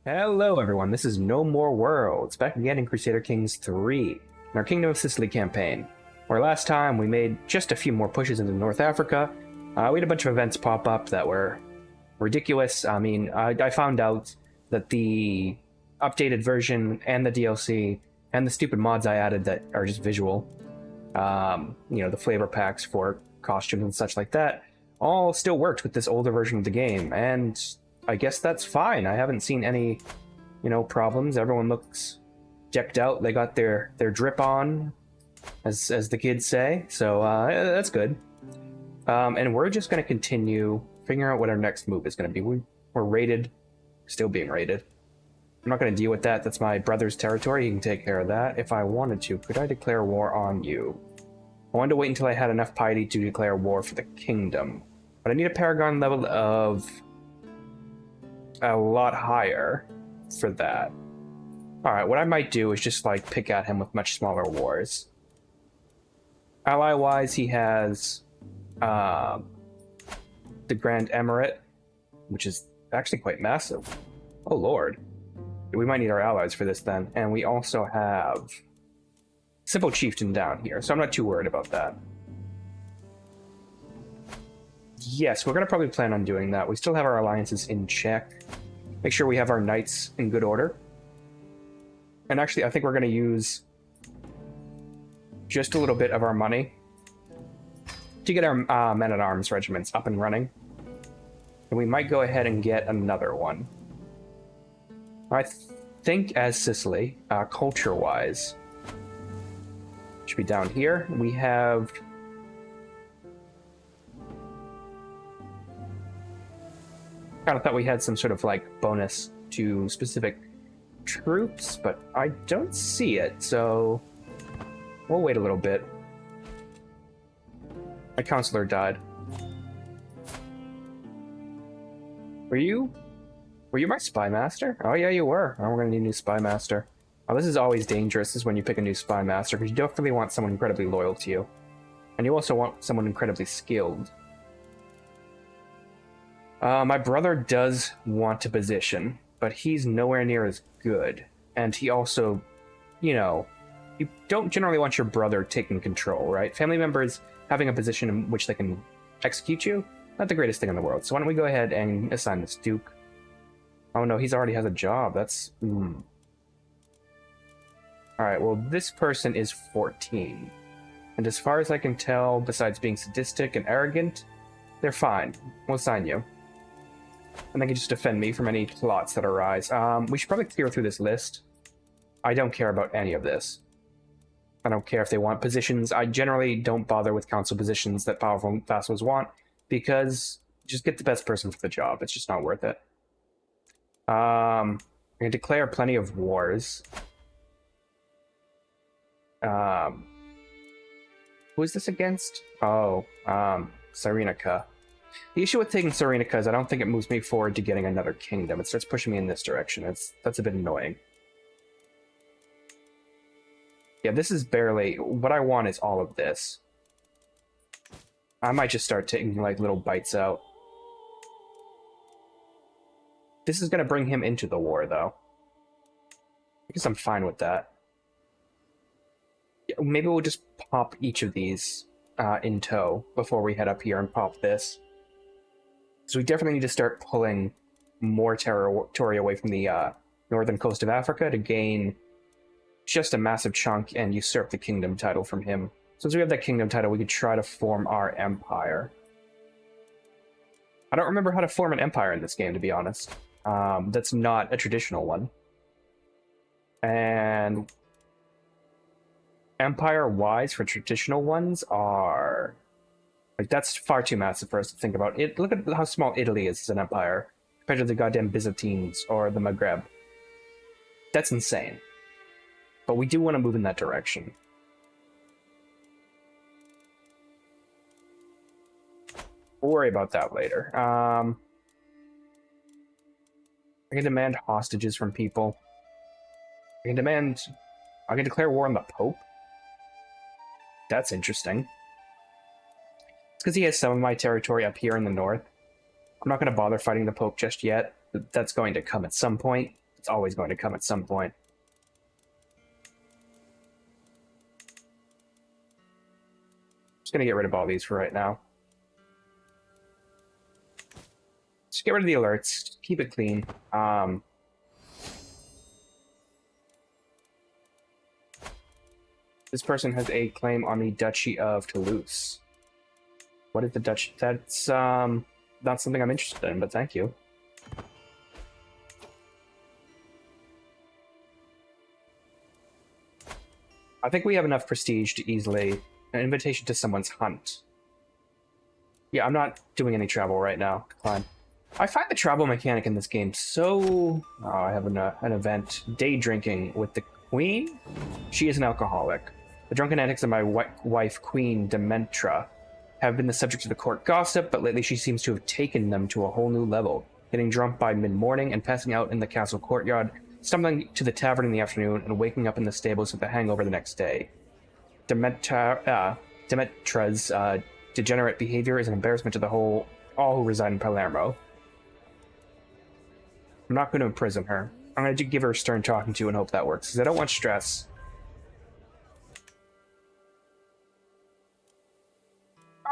Hello everyone, this is No More Worlds, back again in Crusader Kings 3, in our Kingdom of Sicily campaign, where last time we made just a few more pushes into North Africa. We had a bunch of events pop up that were ridiculous. I found out that the updated version and the DLC and the stupid mods I added that are just visual, the flavor packs for costumes and such like that, all still worked with this older version of the game, and I guess that's fine. I haven't seen any, problems. Everyone looks decked out. They got their drip on, as the kids say. So that's good. And we're just going to continue figuring out what our next move is going to be. We're raided, still being raided. I'm not going to deal with that. That's my brother's territory. He can take care of that. If I wanted to, could I declare war on you? I wanted to wait until I had enough piety to declare war for the kingdom. But I need a paragon level of a lot higher for that. Alright, what I might do is just pick at him with much smaller wars. Ally wise, he has the Grand Emirate, which is actually quite massive. Oh lord. We might need our allies for this then. And we also have Simple Chieftain down here, so I'm not too worried about that. Yes, we're going to probably plan on doing that. We still have our alliances in check. Make sure we have our knights in good order. And actually, I think we're going to use just a little bit of our money to get our men-at-arms regiments up and running. And we might go ahead and get another one. I think as Sicily, culture-wise, should be down here. We have... kind of thought we had some sort of bonus to specific troops, but I don't see it, so we'll wait a little bit. My counselor died. Were you my spy master? Oh yeah, you were. Oh, we're gonna need a new spy master. Oh, this is always dangerous, is when you pick a new spy master, because you definitely want someone incredibly loyal to you. And you also want someone incredibly skilled. My brother does want a position, but he's nowhere near as good. And he also, you don't generally want your brother taking control, right? Family members having a position in which they can execute you, not the greatest thing in the world. So why don't we go ahead and assign this Duke? Oh no, he's already has a job. That's... Alright, well, this person is 14. And as far as I can tell, besides being sadistic and arrogant, they're fine. We'll assign you. And they can just defend me from any plots that arise. We should probably clear through this list. I don't care about any of this. I don't care if they want positions. I generally don't bother with council positions that powerful vassals want, because just get the best person for the job. It's just not worth it. I can declare plenty of wars. Who is this against? Oh, Cyrenica. The issue with taking Cyrenica is I don't think it moves me forward to getting another kingdom. It starts pushing me in this direction. That's a bit annoying. Yeah, this is barely... What I want is all of this. I might just start taking, little bites out. This is going to bring him into the war, though. I guess I'm fine with that. Yeah, maybe we'll just pop each of these in tow before we head up here and pop this. So we definitely need to start pulling more territory away from the northern coast of Africa to gain just a massive chunk and usurp the kingdom title from him. Since we have that kingdom title, we could try to form our empire. I don't remember how to form an empire in this game, to be honest. That's not a traditional one. And empire-wise, for traditional ones are... that's far too massive for us to think about. Look at how small Italy is as an empire, compared to the goddamn Byzantines or the Maghreb. That's insane. But we do want to move in that direction. We'll worry about that later. I can demand hostages from people. I can declare war on the Pope. That's interesting. It's because he has some of my territory up here in the north. I'm not going to bother fighting the Pope just yet. That's going to come at some point. It's always going to come at some point. Just gonna get rid of all these for right now. Just get rid of the alerts. Just keep it clean. This person has a claim on the Duchy of Toulouse. What is the Dutch? That's not something I'm interested in, but thank you. I think we have enough prestige to easily... An invitation to someone's hunt. Yeah, I'm not doing any travel right now. Decline. I find the travel mechanic in this game so... Oh, I have an event. Day drinking with the Queen? She is an alcoholic. The drunken antics of my wife, Queen Demetra, have been the subject of the court gossip, but lately she seems to have taken them to a whole new level, getting drunk by mid-morning and passing out in the castle courtyard, stumbling to the tavern in the afternoon, and waking up in the stables with a hangover the next day. Demetra's degenerate behavior is an embarrassment to all who reside in Palermo. I'm not going to imprison her. I'm going to give her a stern talking to and hope that works, because I don't want stress.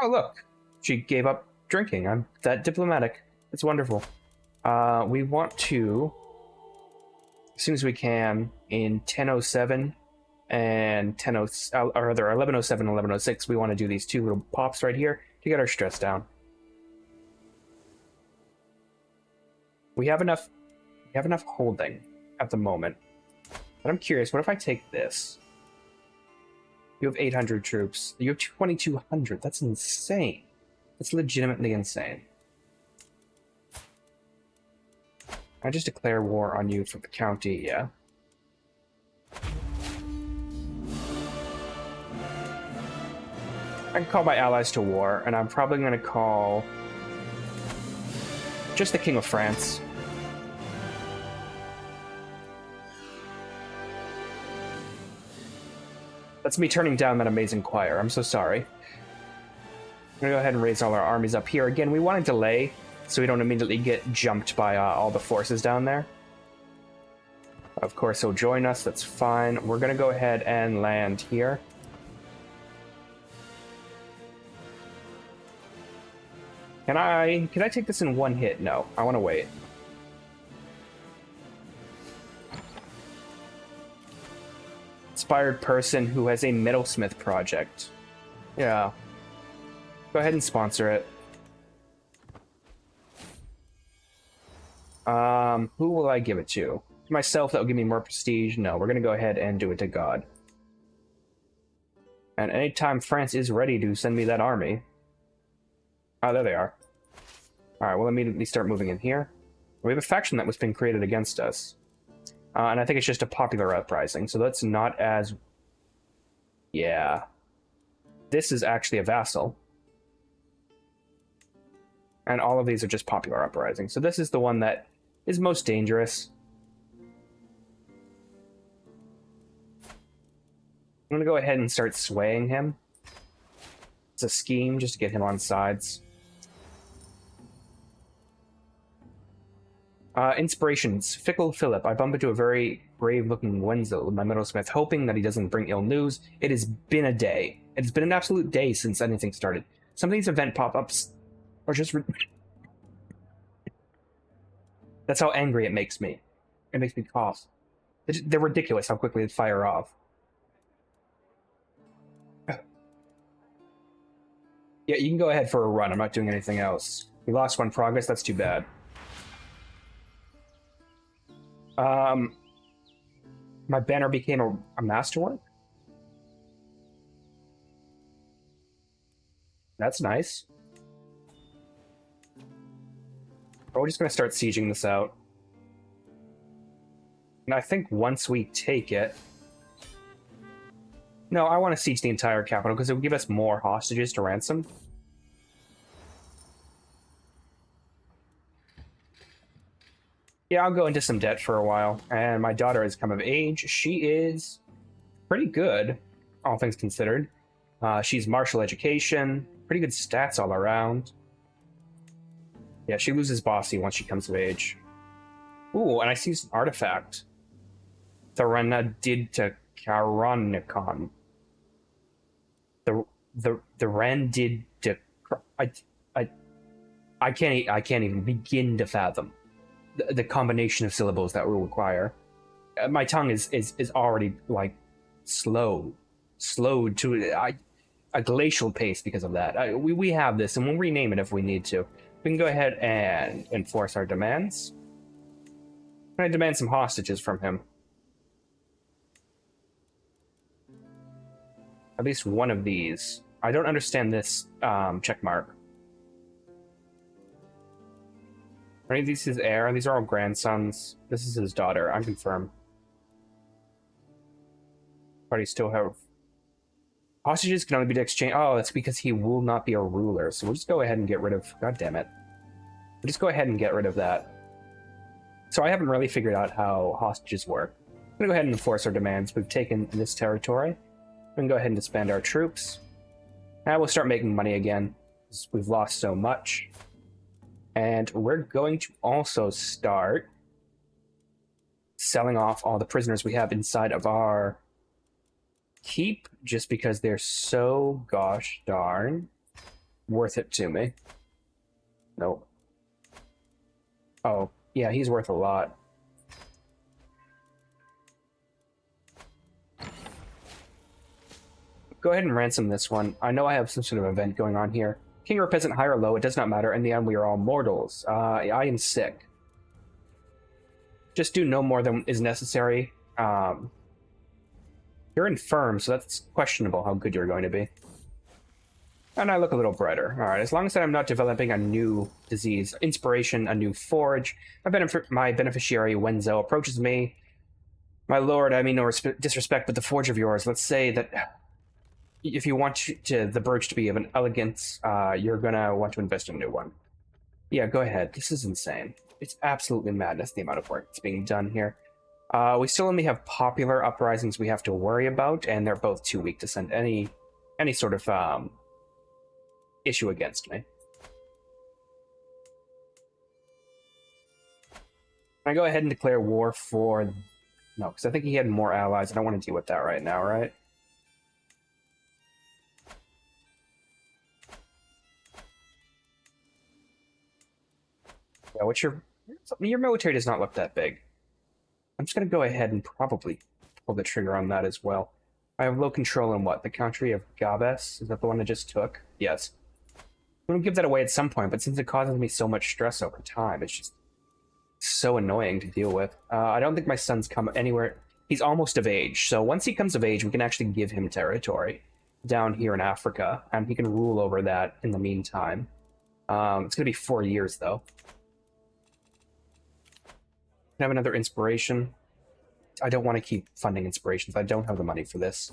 Oh, look. She gave up drinking. I'm that diplomatic. It's wonderful. We want to, as soon as we can, in 1007 and 1107 and 1106, we want to do these two little pops right here to get our stress down. We have enough holding at the moment. But I'm curious, what if I take this? You have 800 troops. You have 2,200. That's insane. That's legitimately insane. I just declare war on you for the county, yeah. I can call my allies to war, and I'm probably going to call just the King of France. That's me turning down that amazing choir. I'm so sorry. I'm going to go ahead and raise all our armies up here. Again, we want to delay so we don't immediately get jumped by all the forces down there. Of course, he'll join us. That's fine. We're going to go ahead and land here. Can I take this in one hit? No, I want to wait. Inspired person who has a metalsmith project. Yeah. Go ahead and sponsor it. Who will I give it to? To myself, that will give me more prestige. No, we're going to go ahead and do it to God. And anytime France is ready to send me that army... Oh, there they are. Alright, we'll immediately start moving in here. We have a faction that was being created against us. And I think it's just a popular uprising, so that's not as... Yeah. This is actually a vassal. And all of these are just popular uprising. So this is the one that is most dangerous. I'm going to go ahead and start swaying him. It's a scheme just to get him on sides. Inspirations. Fickle Philip. I bump into a very brave-looking Wenzel with my metalsmith, hoping that he doesn't bring ill news. It has been a day. It has been an absolute day since anything started. Some of these event pop-ups are just... That's how angry it makes me. It makes me cough. They're ridiculous how quickly they fire off. Yeah, you can go ahead for a run. I'm not doing anything else. We lost one progress. That's too bad. My banner became a masterwork? That's nice. We're just going to start sieging this out. And I think once we take it... No, I want to siege the entire capital because it will give us more hostages to ransom. Yeah, I'll go into some debt for a while. And my daughter has come of age. She is pretty good, all things considered. She's martial education, pretty good stats all around. Yeah, she loses bossy once she comes of age. Ooh, and I see an artifact. Tharana did to Karanikon. The Ren did to. I, I, I can't even begin to fathom the combination of syllables that will require. My tongue is already like slowed to a glacial pace because of that. We have this, and we'll rename it if we need to. We can go ahead and enforce our demands. I demand some hostages from him. At least one of these. I don't understand this check mark. Are any of these his heir? These are all grandsons. This is his daughter. I'm confirmed. But he still have... Hostages can only be exchanged. Oh, that's because he will not be a ruler. So we'll just go ahead and get rid of... God damn it. We'll just go ahead and get rid of that. So I haven't really figured out how hostages work. I'm going to go ahead and enforce our demands. We've taken this territory. We can go ahead and disband our troops. And we'll start making money again. We've lost so much. And we're going to also start selling off all the prisoners we have inside of our keep, just because they're so gosh darn worth it to me. Nope. Oh, yeah, he's worth a lot. Go ahead and ransom this one. I know I have some sort of event going on here. King or peasant, high or low, it does not matter. In the end, we are all mortals. I am sick. Just do no more than is necessary. You're infirm, so that's questionable how good you're going to be. And I look a little brighter. All right, as long as I'm not developing a new disease. Inspiration, a new forge. My beneficiary, Wenzo, approaches me. My lord, I mean no disrespect, but the forge of yours, let's say that if you want the birch to be of an elegance, you're gonna want to invest in a new one. Yeah, go ahead. This is insane. It's absolutely madness, the amount of work that's being done here. We still only have popular uprisings we have to worry about, and they're both too weak to send any sort of issue against me. Can I go ahead and declare war for... No, because I think he had more allies. I don't want to deal with that right now, right? Yeah, what's your military does not look that big. I'm just going to go ahead and probably pull the trigger on that as well. I have low control in what? The country of Gabes? Is that the one I just took? Yes. I'm going to give that away at some point, but since it causes me so much stress over time, it's just so annoying to deal with. I don't think my son's come anywhere. He's almost of age, so once he comes of age, we can actually give him territory down here in Africa, and he can rule over that in the meantime. It's going to be 4 years, though. Can I have another inspiration? I don't want to keep funding inspirations. I don't have the money for this.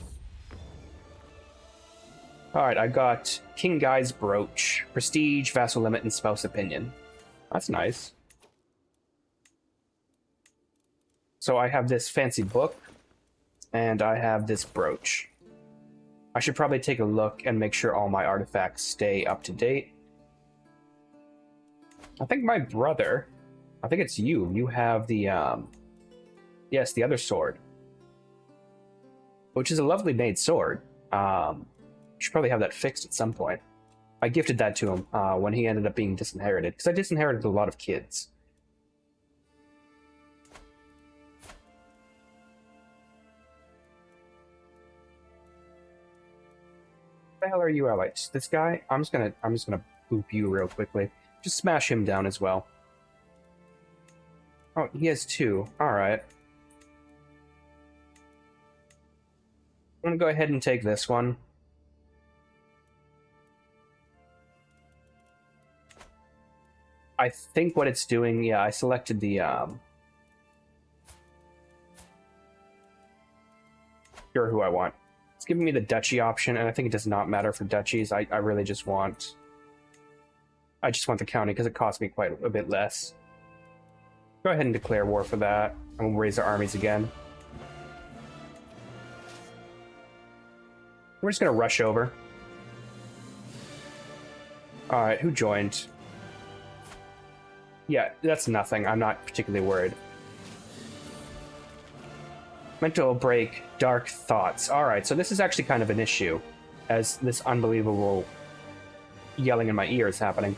Alright, I got King Guy's Brooch, Prestige, Vassal Limit, and Spouse Opinion. That's nice. So I have this fancy book, and I have this brooch. I should probably take a look and make sure all my artifacts stay up to date. I think my brother... I think it's you. You have the, yes, the other sword. Which is a lovely made sword. You should probably have that fixed at some point. I gifted that to him when he ended up being disinherited, because I disinherited a lot of kids. What the hell are you allies? This guy? I'm just gonna boop you real quickly. Just smash him down as well. Oh, he has 2. Alright. I'm gonna go ahead and take this one. I think what it's doing, yeah, I selected the, Sure who I want. It's giving me the duchy option, and I think it does not matter for duchies. I really just want... I just want the county, because it costs me quite a bit less. Go ahead and declare war for that, and we'll raise our armies again. We're just gonna rush over. Alright, who joined? Yeah, that's nothing. I'm not particularly worried. Mental break, dark thoughts. Alright, so this is actually kind of an issue, as this unbelievable yelling in my ear is happening.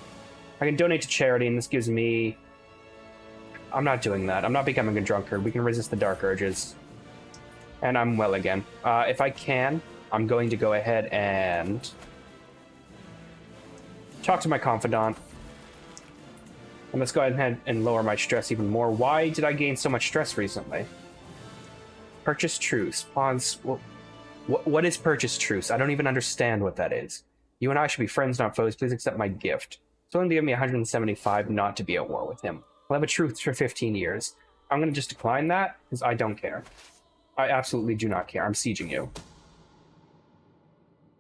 I can donate to charity, and this gives me... I'm not doing that. I'm not becoming a drunkard. We can resist the dark urges. And I'm well again. If I can, I'm going to go ahead and talk to my confidant. And let's go ahead and lower my stress even more. Why did I gain so much stress recently? Purchase truce. Pawns. Well, what is purchase truce? I don't even understand what that is. You and I should be friends, not foes. Please accept my gift. It's willing to give me 175 not to be at war with him. We'll have a truce for 15 years. I'm going to just decline that because I don't care. I absolutely do not care. I'm sieging you.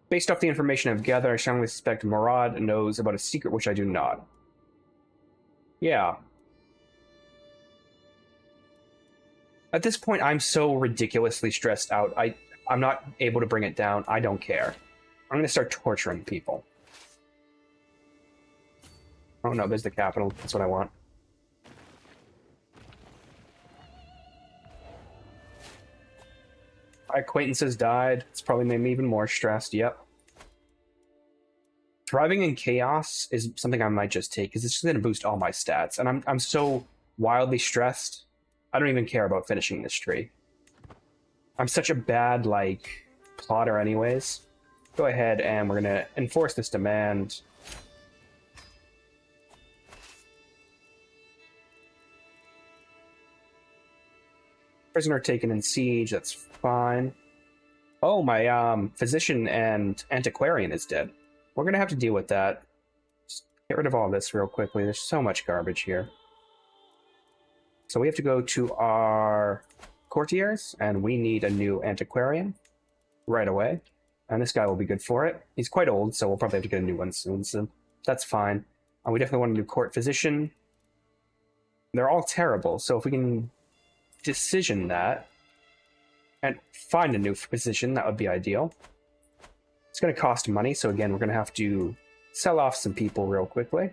Based off the information I've gathered, I strongly suspect Murad knows about a secret which I do not. Yeah. At this point, I'm so ridiculously stressed out. I'm not able to bring it down. I don't care. I'm going to start torturing people. Oh no, there's the capital. That's what I want. My acquaintances died. It's probably made me even more stressed. Yep. Thriving in chaos is something I might just take because it's just going to boost all my stats. And I'm so wildly stressed. I don't even care about finishing this tree. I'm such a bad, like, plotter anyways. Go ahead and we're going to enforce this demand. Prisoner taken in siege, that's fine. Oh, my physician and antiquarian is dead. We're going to have to deal with that. Just get rid of all this real quickly. There's so much garbage here. So we have to go to our courtiers, and we need a new antiquarian right away. And this guy will be good for it. He's quite old, so we'll probably have to get a new one soon, so that's fine. We definitely want a new court physician. They're all terrible, so if we can decision that and find a new physician, that would be ideal. It's going to cost money, so again, we're going to have to sell off some people real quickly.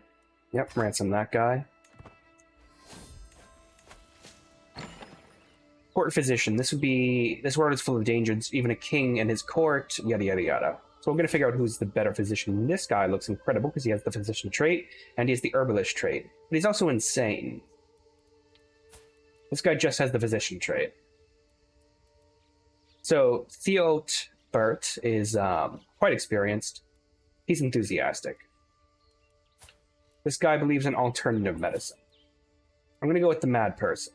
Yep, ransom that guy. Court physician. This world is full of dangers, even a king and his court, yada yada yada. So we're going to figure out who's the better physician. This guy looks incredible because he has the physician trait, and he has the herbalist trait. But he's also insane. This guy just has the physician trait. So Theobert is quite experienced. He's enthusiastic. This guy believes in alternative medicine. I'm going to go with the mad person.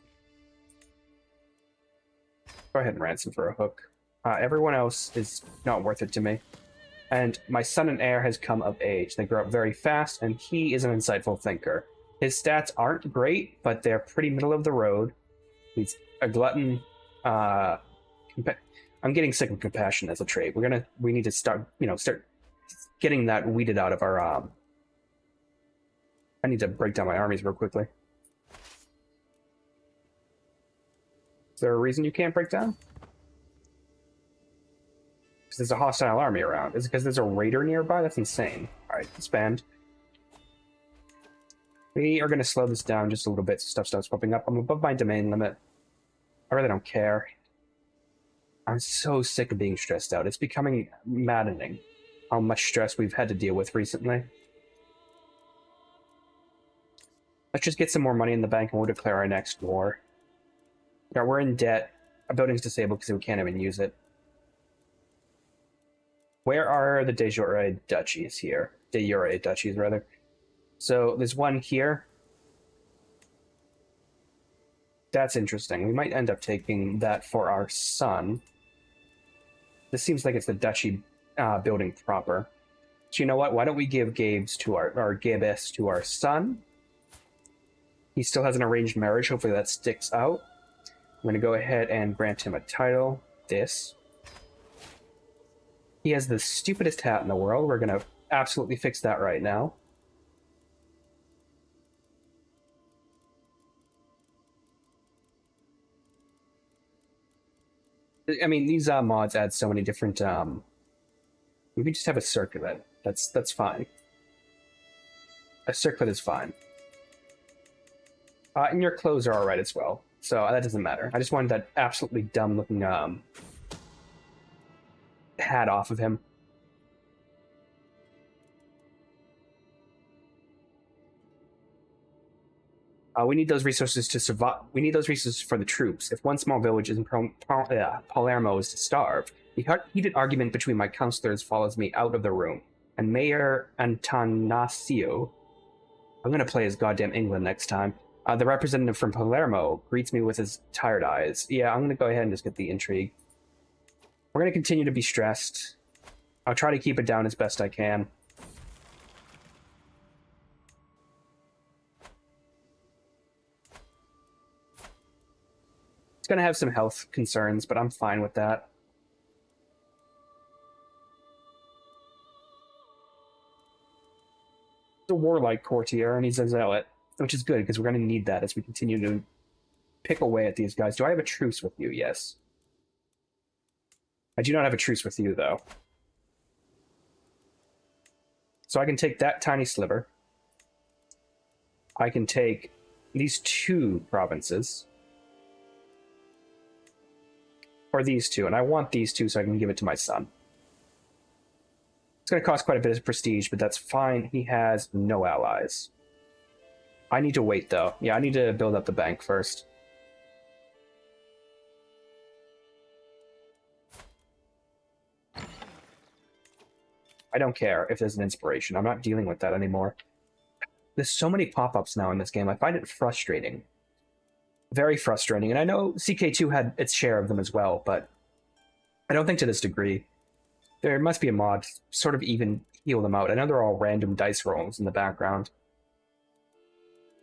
Go ahead and ransom for a hook. Everyone else is not worth it to me. And my son and heir has come of age. They grow up very fast, and he is an insightful thinker. His stats aren't great, but they're pretty middle of the road. He's a glutton. I'm getting sick of compassion as a trait. We need to start getting that weeded out of our. I need to break down my armies real quickly. Is there a reason you can't break down? Because there's a hostile army around. Is it because there's a raider nearby? That's insane. All right, expand. We are going to slow this down just a little bit so stuff starts popping up. I'm above my domain limit. I really don't care. I'm so sick of being stressed out. It's becoming maddening how much stress we've had to deal with recently. Let's just get some more money in the bank and we'll declare our next war. Yeah, we're in debt. Our building's disabled because we can't even use it. Where are the de jure duchies here? De jure duchies, rather. So there's one here. That's interesting. We might end up taking that for our son. This seems like it's the duchy building proper. So you know what? Why don't we give Gabes to Gabes to our son? He still has an arranged marriage. Hopefully that sticks out. I'm going to go ahead and grant him a title. This. He has the stupidest hat in the world. We're going to absolutely fix that right now. I mean, these mods add so many different. We could just have a circlet. That's fine. A circlet is fine. And your clothes are alright as well, so that doesn't matter. I just wanted that absolutely dumb-looking hat off of him. We need those resources to survive. We need those resources for the troops. If one small village in Palermo is to starve, the heated argument between my counselors follows me out of the room, and Mayor Antanasio, I'm gonna play as goddamn England next time, the representative from Palermo, greets me with his tired eyes. Yeah, I'm gonna go ahead and just get the intrigue. We're gonna continue to be stressed. I'll try to keep it down as best I can. It's gonna have some health concerns, but I'm fine with that. He's a warlike courtier, and he's a zealot, which is good, because we're gonna need that as we continue to pick away at these guys. Do I have a truce with you? Yes. I do not have a truce with you, though. So I can take that tiny sliver. I can take these 2 provinces. Or these 2, and I want these 2 so I can give it to my son. It's going to cost quite a bit of prestige, but that's fine. He has no allies. I need to wait, though. Yeah, I need to build up the bank first. I don't care if there's an inspiration. I'm not dealing with that anymore. There's so many pop-ups now in this game. I find it frustrating. Very frustrating. And I know CK2 had its share of them as well, but I don't think to this degree. There must be a mod to sort of even heal them out. I know they're all random dice rolls in the background.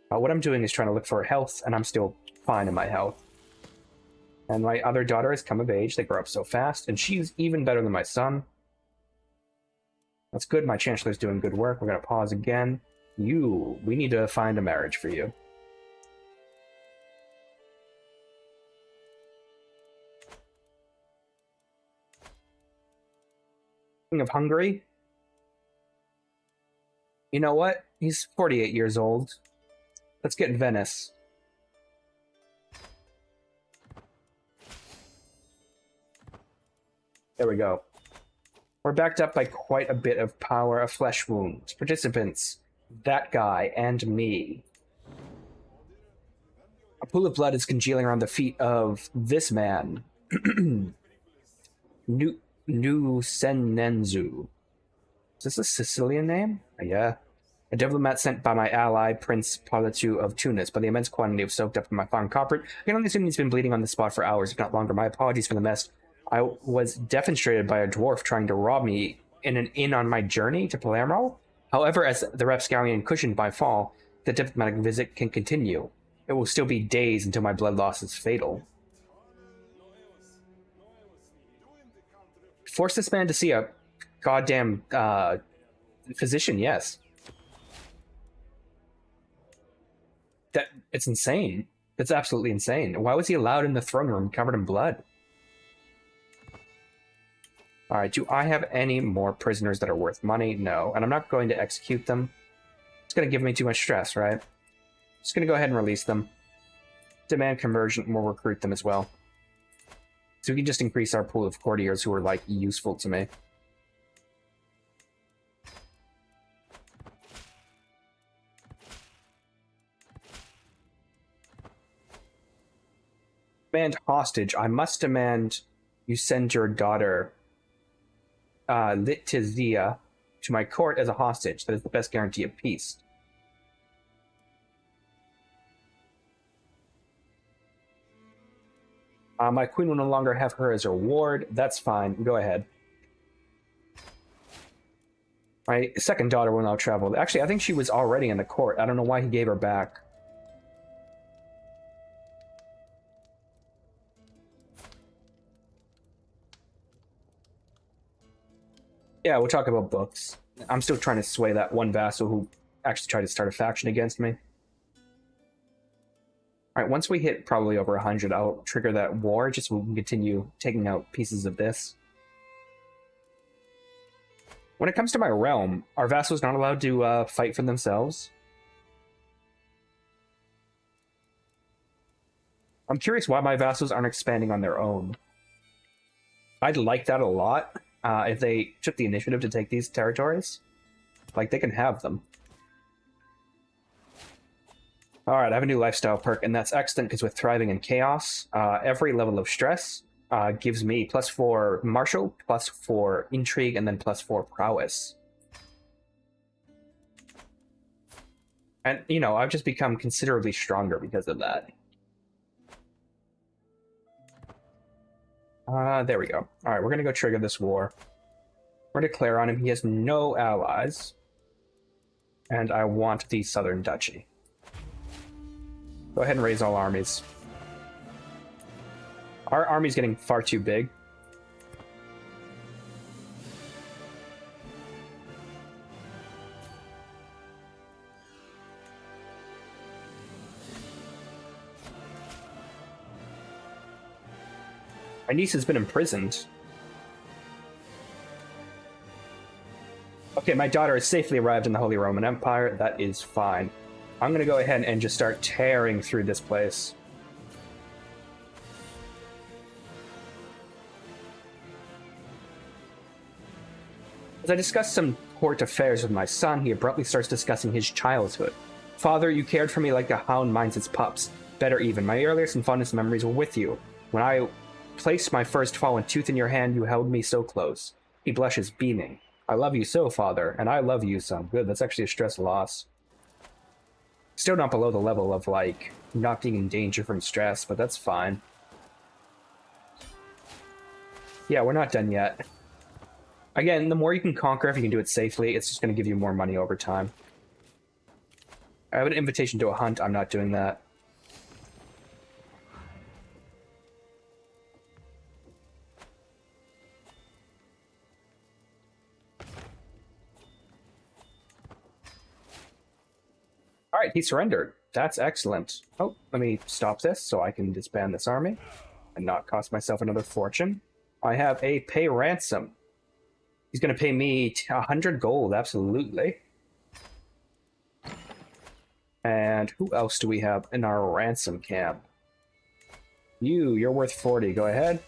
What I'm doing is trying to look for health, and I'm still fine in my health. And my other daughter has come of age. They grow up so fast, and she's even better than my son. That's good. My chancellor's doing good work. We're going to pause again. We need to find a marriage for you. King of Hungary. You know what? He's 48 years old. Let's get Venice. There we go. We're backed up by quite a bit of power of flesh wounds. Participants, that guy, and me. A pool of blood is congealing around the feet of this man. New Senenzu. Is this a Sicilian name? Yeah. A diplomat sent by my ally, Prince Politu of Tunis, by the immense quantity of soaked up in my fine copper. I can only assume he's been bleeding on the spot for hours, if not longer. My apologies for the mess. I was defenestrated by a dwarf trying to rob me in an inn on my journey to Palermo. However, as the rapscallion cushioned my fall, the diplomatic visit can continue. It will still be days until my blood loss is fatal. Force this man to see a goddamn physician, yes. It's insane. It's absolutely insane. Why was he allowed in the throne room covered in blood? Alright, do I have any more prisoners that are worth money? No. And I'm not going to execute them. It's going to give me too much stress, right? Just going to go ahead and release them. Demand conversion, and we'll recruit them as well. So we can just increase our pool of courtiers who are, like, useful to me. Demand hostage. I must demand you send your daughter, Litizia, to my court as a hostage. That is the best guarantee of peace. My queen will no longer have her as her ward. That's fine. Go ahead. My second daughter will now travel. Actually, I think she was already in the court. I don't know why he gave her back. Yeah, we'll talk about books. I'm still trying to sway that one vassal who actually tried to start a faction against me. Alright, once we hit probably over 100, I'll trigger that war, just so we can continue taking out pieces of this. When it comes to my realm, are vassals not allowed to fight for themselves? I'm curious why my vassals aren't expanding on their own. I'd like that a lot, if they took the initiative to take these territories. Like, they can have them. Alright, I have a new lifestyle perk, and that's excellent because with Thriving in Chaos, every level of stress gives me +4 Martial, +4 Intrigue, and then +4 Prowess. And, you know, I've just become considerably stronger because of that. There we go. Alright, we're gonna go trigger this war. We're gonna declare on him. He has no allies. And I want the Southern Duchy. Go ahead and raise all armies. Our army's getting far too big. My niece has been imprisoned. Okay, my daughter has safely arrived in the Holy Roman Empire. That is fine. I'm going to go ahead and just start tearing through this place. As I discuss some court affairs with my son, he abruptly starts discussing his childhood. Father, you cared for me like a hound minds its pups. Better even, my earliest and fondest memories were with you. When I placed my first fallen tooth in your hand, you held me so close. He blushes, beaming. I love you so, father, and I love you, son. Good, that's actually a stress loss. Still not below the level of, like, not being in danger from stress, but that's fine. Yeah, we're not done yet. Again, the more you can conquer, if you can do it safely, it's just going to give you more money over time. I have an invitation to a hunt. I'm not doing that. Alright, he surrendered. That's excellent. Oh, let me stop this so I can disband this army and not cost myself another fortune. I have a pay ransom. He's going to pay me 100 gold, absolutely. And who else do we have in our ransom camp? You're worth 40. Go ahead.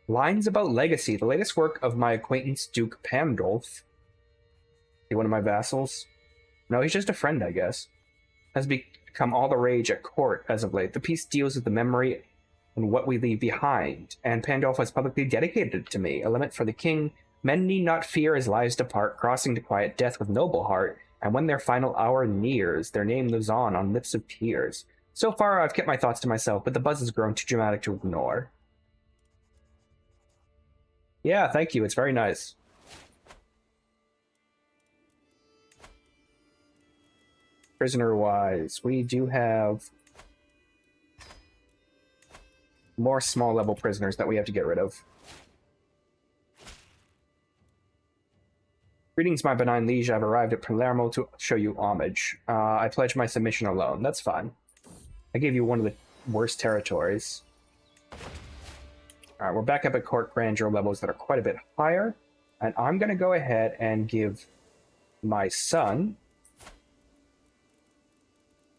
Lines about legacy. The latest work of my acquaintance, Duke Pandolf. One of my vassals. No, he's just a friend, I guess. Has become all the rage at court as of late. The piece deals with the memory and what we leave behind, and Pandolf has publicly dedicated it to me. A lament for the king. Men need not fear as lives depart, crossing to quiet death with noble heart, and when their final hour nears, their name lives on lips of tears. So far, I've kept my thoughts to myself, but the buzz has grown too dramatic to ignore. Yeah, thank you. It's very nice. Prisoner-wise, we do have more small-level prisoners that we have to get rid of. Greetings, my benign liege. I've arrived at Palermo to show you homage. I pledge my submission alone. That's fine. I gave you one of the worst territories. Alright, we're back up at court grandeur levels that are quite a bit higher. And I'm going to go ahead and give my son...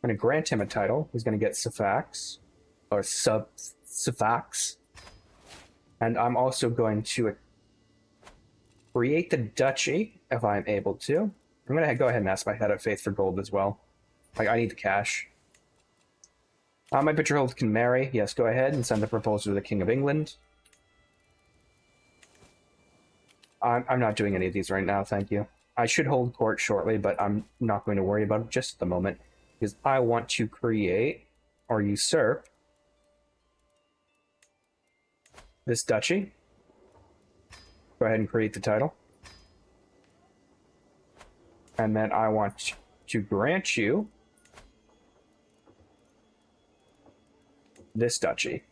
I'm going to grant him a title. He's going to get Sifax. Or Sifax. And I'm also going to create the duchy, if I'm able to. I'm going to go ahead and ask my head of faith for gold as well. Like, I need the cash. My betrothed can marry. Yes, go ahead and send the proposal to the King of England. I'm not doing any of these right now, thank you. I should hold court shortly, but I'm not going to worry about it just at the moment. Because I want to create, or usurp, this duchy. Go ahead and create the title. And then I want to grant you this duchy.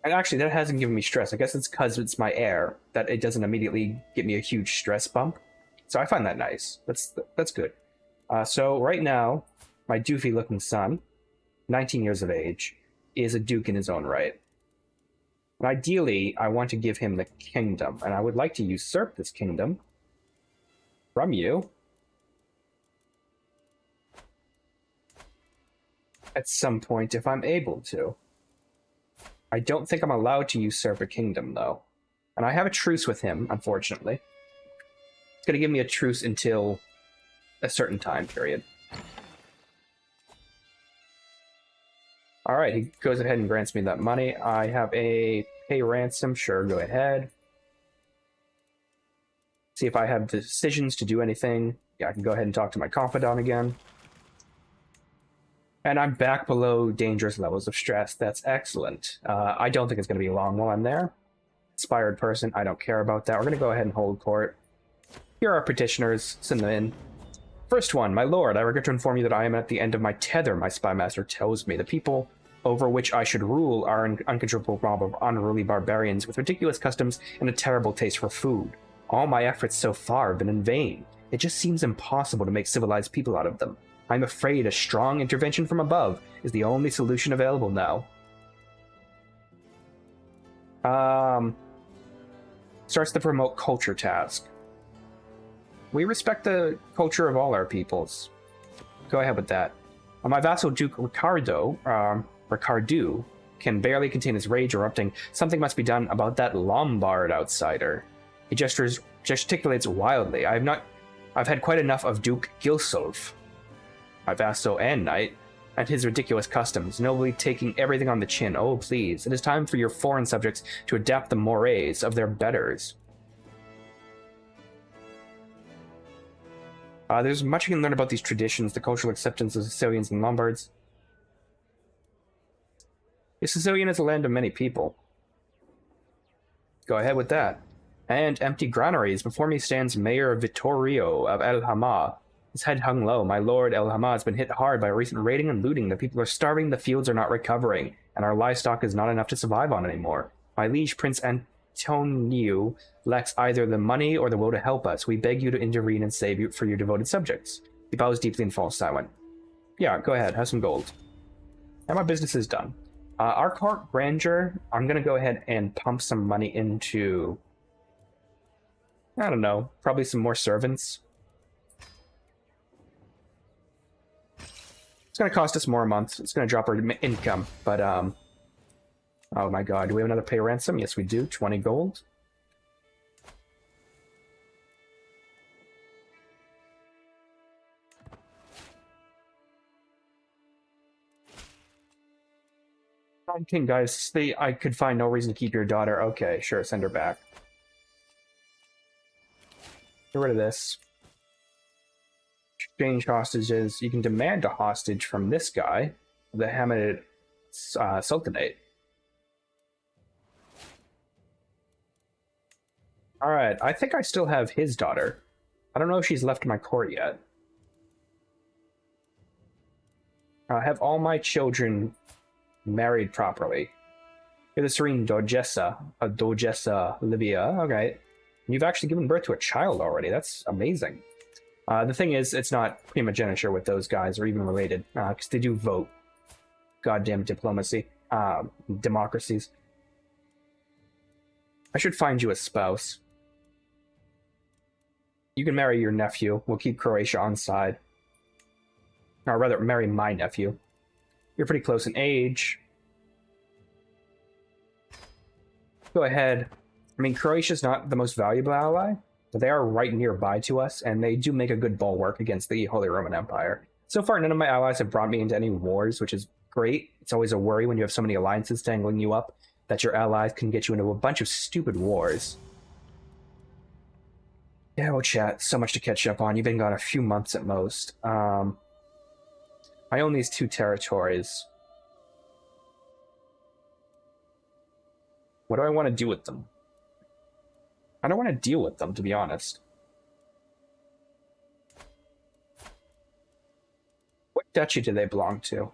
And actually, that hasn't given me stress. I guess it's because it's my heir that it doesn't immediately give me a huge stress bump. So I find that nice. That's good. So right now, my doofy-looking son, 19 years of age, is a duke in his own right. And ideally, I want to give him the kingdom, and I would like to usurp this kingdom. From you? At some point, if I'm able to. I don't think I'm allowed to usurp a kingdom, though. And I have a truce with him, unfortunately. It's going to give me a truce until a certain time period. Alright, he goes ahead and grants me that money. I have a pay ransom. Sure, go ahead. See if I have decisions to do anything. Yeah, I can go ahead and talk to my confidant again. And I'm back below dangerous levels of stress. That's excellent. I don't think it's going to be long while I'm there. Inspired person, I don't care about that. We're going to go ahead and hold court. Here are our petitioners. Send them in. First one, my lord, I regret to inform you that I am at the end of my tether, my spy master tells me. The people over which I should rule are an uncontrollable mob of unruly barbarians with ridiculous customs and a terrible taste for food. All my efforts so far have been in vain. It just seems impossible to make civilized people out of them. I'm afraid a strong intervention from above is the only solution available now. Starts the promote culture task. We respect the culture of all our peoples. Go ahead with that. My vassal Duke Ricardo can barely contain his rage erupting. Something must be done about that Lombard outsider. He gesticulates wildly. I've had quite enough of Duke Gilsulf, my vassal and knight, and his ridiculous customs, nobly taking everything on the chin. Oh, please, it is time for your foreign subjects to adapt the mores of their betters. There's much you can learn about these traditions, the cultural acceptance of Sicilians and Lombards. Sicilian is a land of many people. Go ahead with that. And empty granaries. Before me stands Mayor Vittorio of El Hama. His head hung low. My lord, El Hama has been hit hard by recent raiding and looting. The people are starving, the fields are not recovering, and our livestock is not enough to survive on anymore. My liege, Prince Antonio, lacks either the money or the will to help us. We beg you to intervene and save you for your devoted subjects. He bows deeply and falls silent. Yeah, go ahead, have some gold. And my business is done. Our court grandeur, I'm going to go ahead and pump some money into, I don't know, probably some more servants. It's going to cost us more a month. It's going to drop our income, but, oh my god, do we have another pay ransom? Yes, we do. 20 gold. King, guys, I could find no reason to keep your daughter. Okay, sure, send her back. Get rid of this. Exchange hostages. You can demand a hostage from this guy, the Hamid Sultanate. Alright, I think I still have his daughter. I don't know if she's left my court yet. I have all my children married properly. You're the serene Dogessa Livia. Okay. You've actually given birth to a child already. That's amazing. The thing is, it's not primogeniture with those guys or even related, because they do vote. Goddamn diplomacy. Democracies. I should find you a spouse. You can marry your nephew. We'll keep Croatia on side. Or rather, marry my nephew. You're pretty close in age. Go ahead. I mean, Croatia's not the most valuable ally, but they are right nearby to us, and they do make a good bulwark against the Holy Roman Empire. So far, none of my allies have brought me into any wars, which is great. It's always a worry when you have so many alliances tangling you up that your allies can get you into a bunch of stupid wars. Yeah, well, chat, so much to catch up on. You've been gone a few months at most. I own these 2 territories. What do I want to do with them? I don't want to deal with them, to be honest. What duchy do they belong to?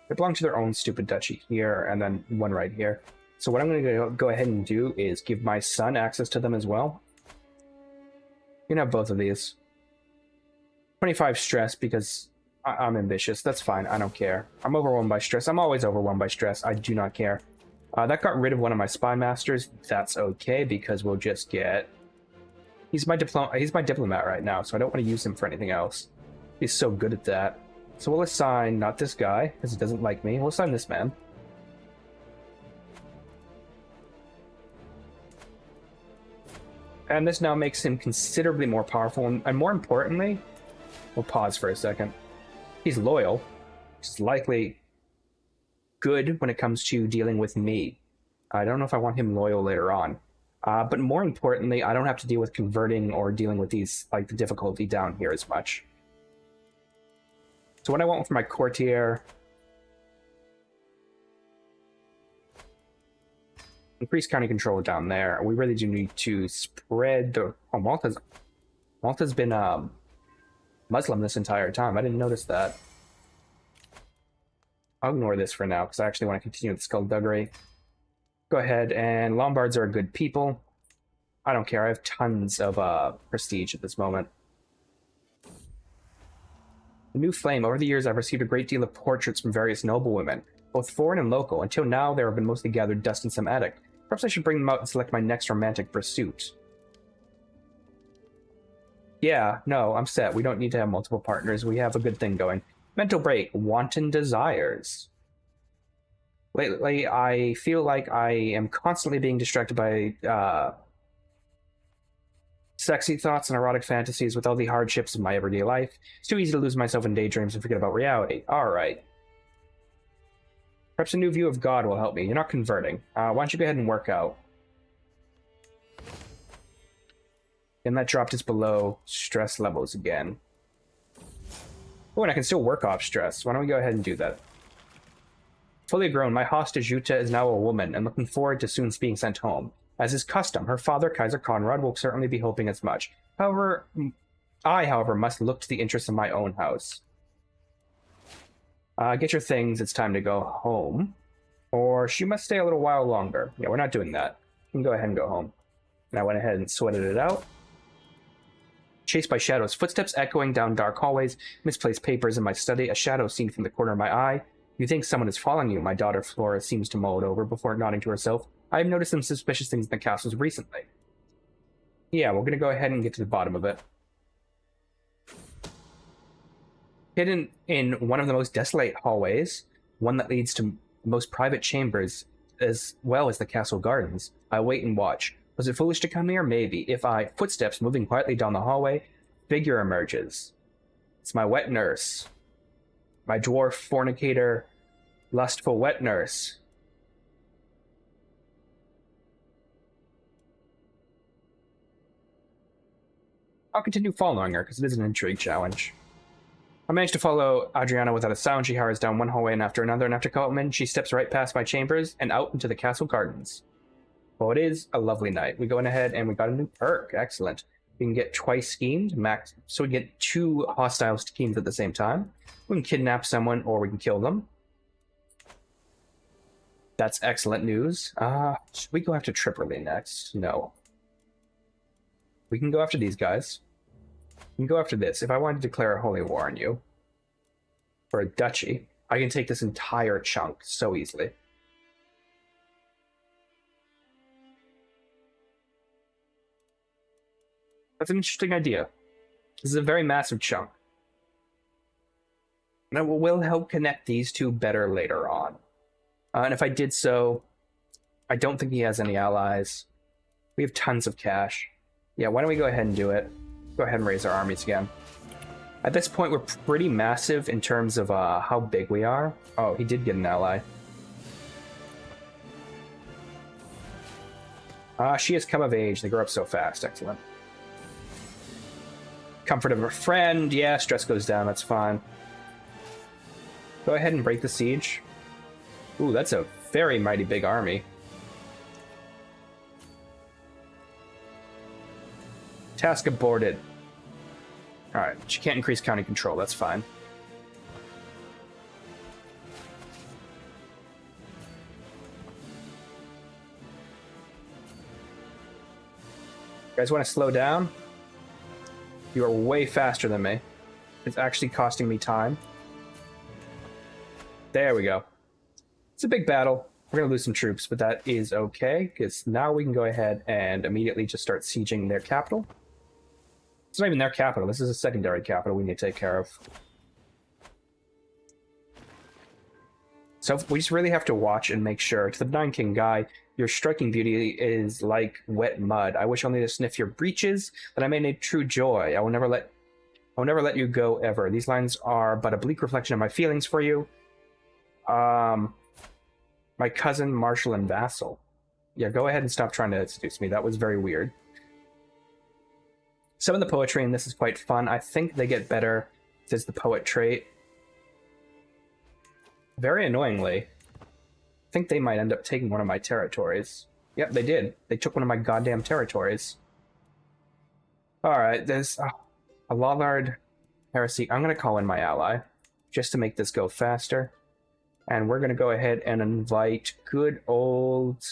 They belong to their own stupid duchy here, and then one right here. So what I'm going to go ahead and do is give my son access to them as well. You can have both of these. 25 stress because I'm ambitious. That's fine. I don't care. I'm overwhelmed by stress. I'm always overwhelmed by stress. I do not care. That got rid of one of my spy masters. That's okay because we'll just get He's my diplomat right now, so I don't want to use him for anything else. He's so good at that. So we'll assign not this guy, because he doesn't like me. We'll assign this man. And this now makes him considerably more powerful, and more importantly, we'll pause for a second. He's loyal. He's likely good when it comes to dealing with me. I don't know if I want him loyal later on. But more importantly, I don't have to deal with converting or dealing with these, like, the difficulty down here as much. So what I want for my courtier... increase county control down there. We really do need to spread the... Oh, Malta's been Muslim this entire time. I didn't notice that. I'll ignore this for now, because I actually want to continue with skullduggery. Go ahead, and Lombards are good people. I don't care, I have tons of prestige at this moment. The new flame. Over the years, I've received a great deal of portraits from various noblewomen, both foreign and local. Until now, there have been mostly gathered dust in some attic. Perhaps I should bring them out and select my next romantic pursuit. Yeah, no, I'm set. We don't need to have multiple partners. We have a good thing going. Mental break. Wanton desires. Lately, I feel like I am constantly being distracted by sexy thoughts and erotic fantasies with all the hardships of my everyday life. It's too easy to lose myself in daydreams and forget about reality. Alright. Perhaps a new view of God will help me. You're not converting. Why don't you go ahead and work out? And that dropped us below stress levels again. Oh, and I can still work off stress. Why don't we go ahead and do that? Fully grown, my hostage Jutta is now a woman, and looking forward to soon being sent home. As is custom, her father, Kaiser Conrad, will certainly be hoping as much. However, must look to the interests of my own house. Get your things, it's time to go home. Or she must stay a little while longer. Yeah, we're not doing that. You can go ahead and go home. And I went ahead and sweated it out. Chased by shadows, footsteps echoing down dark hallways, misplaced papers in my study, a shadow seen from the corner of my eye. You think someone is following you, my daughter Flora seems to mull it over before nodding to herself. I have noticed some suspicious things in the castles recently. Yeah, we're gonna go ahead and get to the bottom of it. Hidden in one of the most desolate hallways, one that leads to the most private chambers, as well as the castle gardens, I wait and watch. Was it foolish to come here? Maybe. Footsteps moving quietly down the hallway, figure emerges. It's my wet nurse. My dwarf fornicator, lustful wet nurse. I'll continue following her, because it is an intrigue challenge. I managed to follow Adriana without a sound. She hurries down one hallway and after another, and after Coatman, she steps right past my chambers and out into the castle gardens. Well, it is a lovely night. We go ahead and we got a new perk. Excellent. We can get twice schemed, max, so we get 2 hostile schemes at the same time. We can kidnap someone or we can kill them. That's excellent news. Should we go after Tripperley next? No. We can go after these guys. We can go after this. If I wanted to declare a holy war on you, for a duchy, I can take this entire chunk so easily. That's an interesting idea. This is a very massive chunk. And it will help connect these two better later on. And if I did so, I don't think he has any allies. We have tons of cash. Yeah, why don't we go ahead and do it? Go ahead and raise our armies again. At this point, we're pretty massive in terms of how big we are. Oh, he did get an ally. She has come of age. They grow up so fast. Excellent. Comfort of a friend. Yeah, stress goes down. That's fine. Go ahead and break the siege. Ooh, that's a very mighty big army. Task aborted. Alright, she can't increase county control. That's fine. You guys want to slow down? You are way faster than me. It's actually costing me time. There we go. It's a big battle. We're going to lose some troops, but that is okay, because now we can go ahead and immediately just start sieging their capital. It's not even their capital. This is a secondary capital we need to take care of. So we just really have to watch and make sure. To the Nine King Guy, your striking beauty is like wet mud. I wish only to sniff your breeches, that I may need true joy. I will never let you go ever. These lines are but a bleak reflection of my feelings for you. My cousin, Marshal, and Vassal. Yeah, go ahead and stop trying to seduce me. That was very weird. Some of the poetry in this is quite fun. I think they get better if there's the poet trait. Very annoyingly, I think they might end up taking one of my territories. Yep, they did. They took one of my goddamn territories. Alright, there's a Lollard heresy. I'm going to call in my ally, just to make this go faster. And we're going to go ahead and invite good old...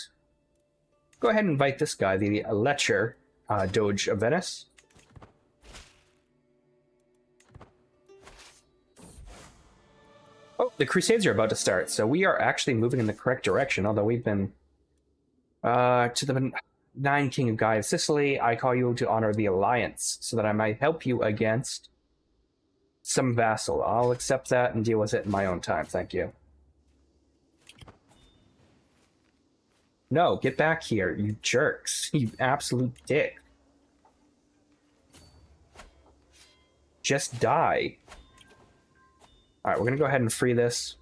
Go ahead and invite this guy, the Lecher, Doge of Venice. Oh, the Crusades are about to start, so we are actually moving in the correct direction, although we've been... to the Nine King of Guy of Sicily, I call you to honor the alliance, so that I might help you against some vassal. I'll accept that and deal with it in my own time, thank you. No, get back here, you jerks. You absolute dick. Just die. Alright, we're going to go ahead and free this.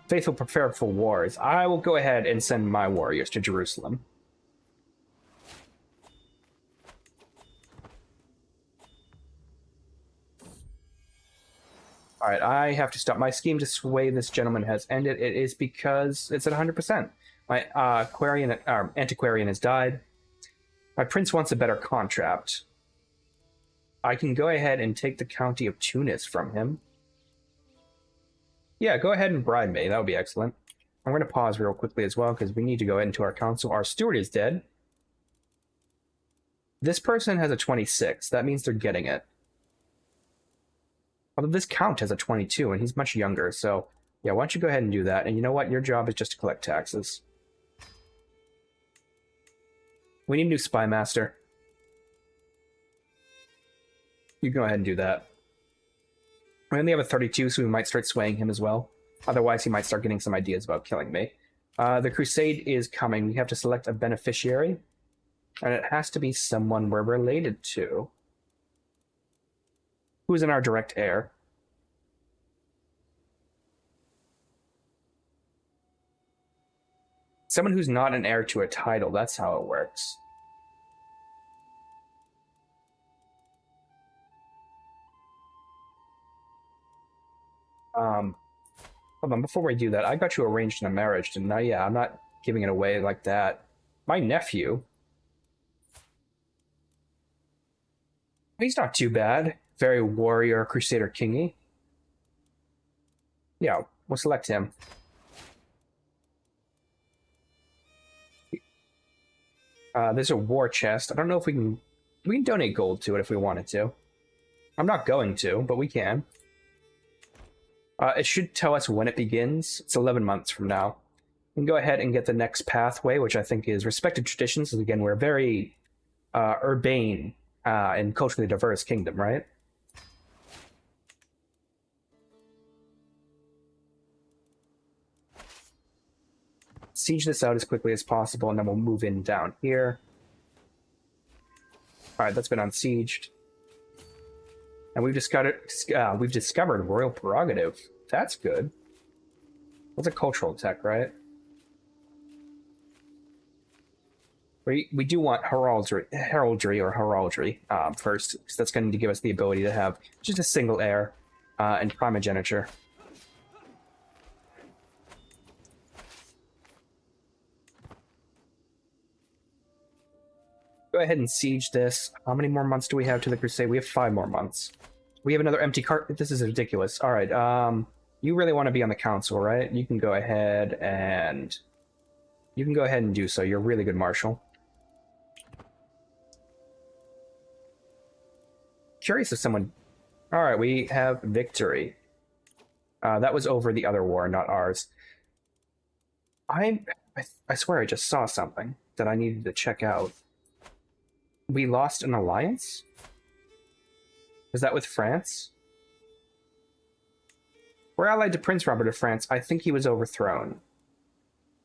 Faithful prepare for wars. I will go ahead and send my warriors to Jerusalem. Alright, I have to stop. My scheme to sway this gentleman has ended. It is because it's at 100%. My antiquarian has died. My prince wants a better contract. I can go ahead and take the county of Tunis from him. Yeah, go ahead and bribe me. That would be excellent. I'm going to pause real quickly as well, because we need to go into our council. Our steward is dead. This person has a 26. That means they're getting it. Although this count has a 22, and he's much younger, so... Yeah, why don't you go ahead and do that? And you know what? Your job is just to collect taxes. We need a new spy master. You can go ahead and do that. We only have a 32, so we might start swaying him as well. Otherwise, he might start getting some ideas about killing me. The crusade is coming. We have to select a beneficiary. And it has to be someone we're related to. Who's in our direct heir? Someone who's not an heir to a title. That's how it works. Hold on, before we do that, I got you arranged in a marriage, didn't I? Yeah, I'm not giving it away like that. My nephew. He's not too bad. Very warrior, Crusader Kingy. Yeah, we'll select him. There's a war chest. I don't know if we can donate gold to it if we wanted to. I'm not going to, but we can. It should tell us when it begins. It's 11 months from now. We can go ahead and get the next pathway, which I think is respected traditions. Again, we're a very urbane and culturally diverse kingdom, right? Siege this out as quickly as possible, and then we'll move in down here. Alright, that's been unsieged. And we've discovered royal prerogative. That's good. That's a cultural tech, right? We do want heraldry first, because that's going to give us the ability to have just a single heir and primogeniture. Go ahead and siege this. How many more months do we have to the crusade? We have 5 more months. We have another empty cart. This is ridiculous. All right. You really want to be on the council, right? You can go ahead and do so. You're a really good marshal. Curious if someone... All right, we have victory. That was over the other war, not ours. I swear I just saw something that I needed to check out. We lost an alliance? Is that with France? We're allied to Prince Robert of France. I think he was overthrown.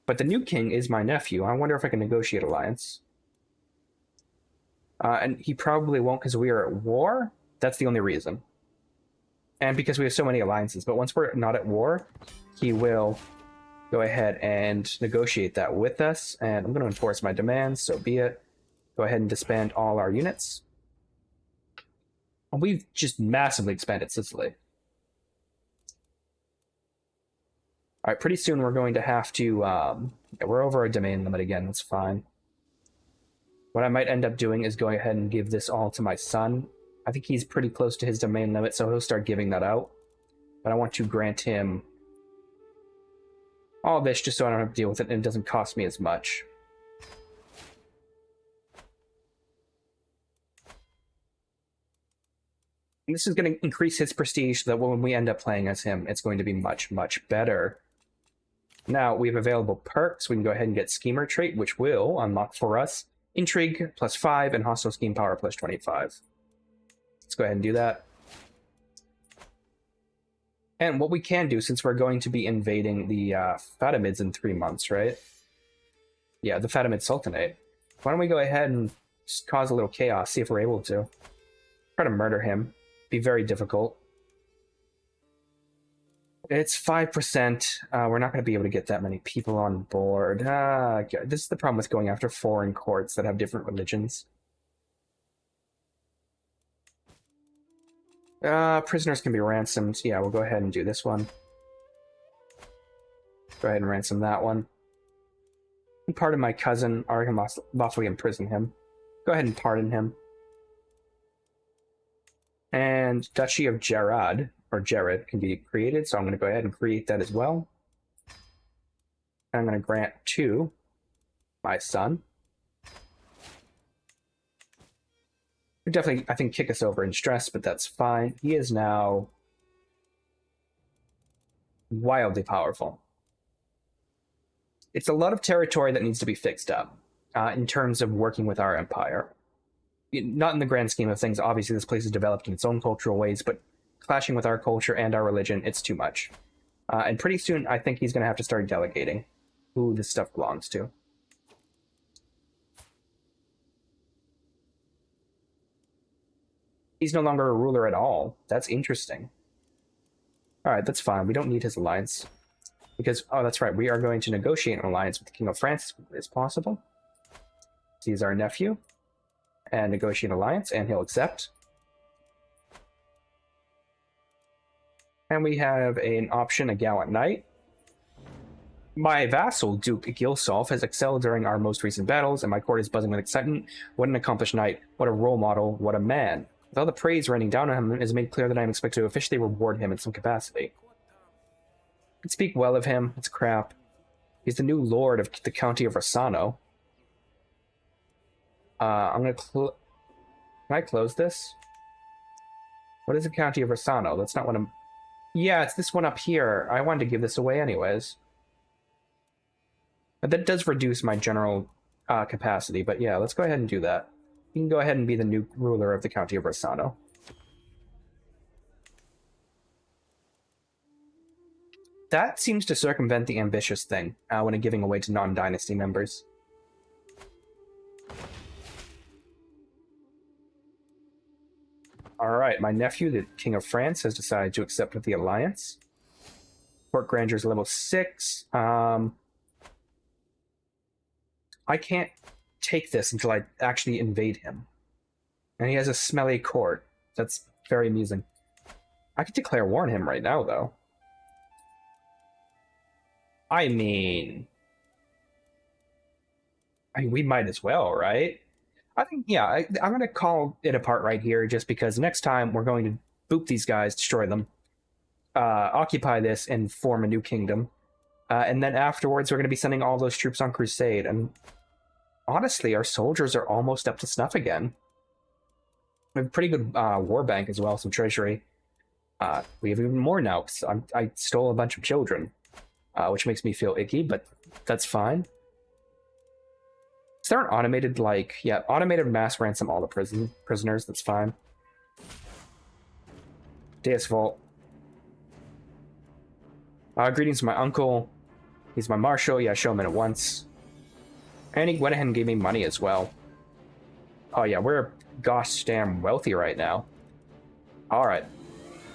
But the new king is my nephew. I wonder if I can negotiate alliance. And he probably won't because we are at war. That's the only reason. And because we have so many alliances. But once we're not at war, he will go ahead and negotiate that with us. And I'm going to enforce my demands, so be it. Go ahead and disband all our units. And we've just massively expanded Sicily. All right, pretty soon we're going to have to... we're over our domain limit again, that's fine. What I might end up doing is going ahead and give this all to my son. I think he's pretty close to his domain limit, so he'll start giving that out. But I want to grant him all this just so I don't have to deal with it and it doesn't cost me as much. And this is going to increase his prestige so that when we end up playing as him, it's going to be much, much better. Now, we have available perks. We can go ahead and get Schemer trait, which will unlock for us Intrigue +5 and Hostile Scheme Power +25. Let's go ahead and do that. And what we can do, since we're going to be invading the Fatimids in 3 months, right? Yeah, the Fatimid Sultanate. Why don't we go ahead and just cause a little chaos, see if we're able to. Try to murder him. Be very difficult. It's 5%. We're not going to be able to get that many people on board. This is the problem with going after foreign courts that have different religions. Prisoners can be ransomed. Yeah, we'll go ahead and do this one. Go ahead and ransom that one. Pardon my cousin, or I can lawfully imprison him. Go ahead and pardon him. And Duchy of Gerard, or Jared, can be created, so I'm going to go ahead and create that as well. And I'm going to grant to my son. He'd definitely, I think, kick us over in stress, but that's fine. He is now wildly powerful. It's a lot of territory that needs to be fixed up in terms of working with our empire. Not in the grand scheme of things. Obviously, this place is developed in its own cultural ways, but clashing with our culture and our religion, it's too much. And pretty soon, I think he's going to have to start delegating who this stuff belongs to. He's no longer a ruler at all. That's interesting. Alright, that's fine. We don't need his alliance. Because, oh, that's right, we are going to negotiate an alliance with the King of France as quickly as possible. He's our nephew. And negotiate an alliance, and he'll accept. And we have an option, a gallant knight. My vassal, Duke Gilsolf, has excelled during our most recent battles, and my court is buzzing with excitement. What an accomplished knight. What a role model. What a man. With all the praise raining down on him, it is made clear that I am expected to officially reward him in some capacity. I can speak well of him. It's crap. He's the new lord of the county of Rossano. I'm going to can I close this? What is the county of Rossano? That's not what I'm... Yeah, it's this one up here. I wanted to give this away anyways. But that does reduce my general capacity, but yeah, let's go ahead and do that. You can go ahead and be the new ruler of the county of Rossano. That seems to circumvent the ambitious thing when giving away to non-dynasty members. Alright, my nephew, the King of France, has decided to accept the alliance. Court Grandeur is level 6. I can't take this until I actually invade him. And he has a smelly court. That's very amusing. I could declare war on him right now, though. I mean, we might as well, right? I think, yeah, I'm going to call it apart right here just because next time we're going to boop these guys, destroy them, occupy this, and form a new kingdom. And then afterwards, we're going to be sending all those troops on crusade. And honestly, our soldiers are almost up to snuff again. We have a pretty good war bank as well, some treasury. We have even more now because I stole a bunch of children, which makes me feel icky, but that's fine. Is there an automated, like, yeah, automated mass ransom all the prisoners, that's fine. Deus Vult. Greetings to my uncle. He's my marshal. Yeah, show him in at once. And he went ahead and gave me money as well. Oh yeah, we're gosh damn wealthy right now. Alright.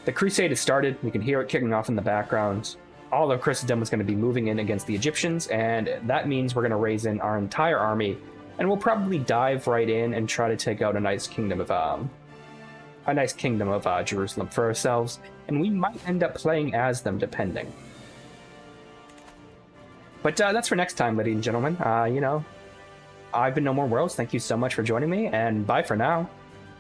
The crusade has started. You can hear it kicking off in the background. All of Christendom is going to be moving in against the Egyptians, and that means we're going to raise in our entire army, and we'll probably dive right in and try to take out a nice kingdom of Jerusalem for ourselves, and we might end up playing as them, depending. But that's for next time, ladies and gentlemen. You know, I've been No More Worlds. Thank you so much for joining me, and bye for now.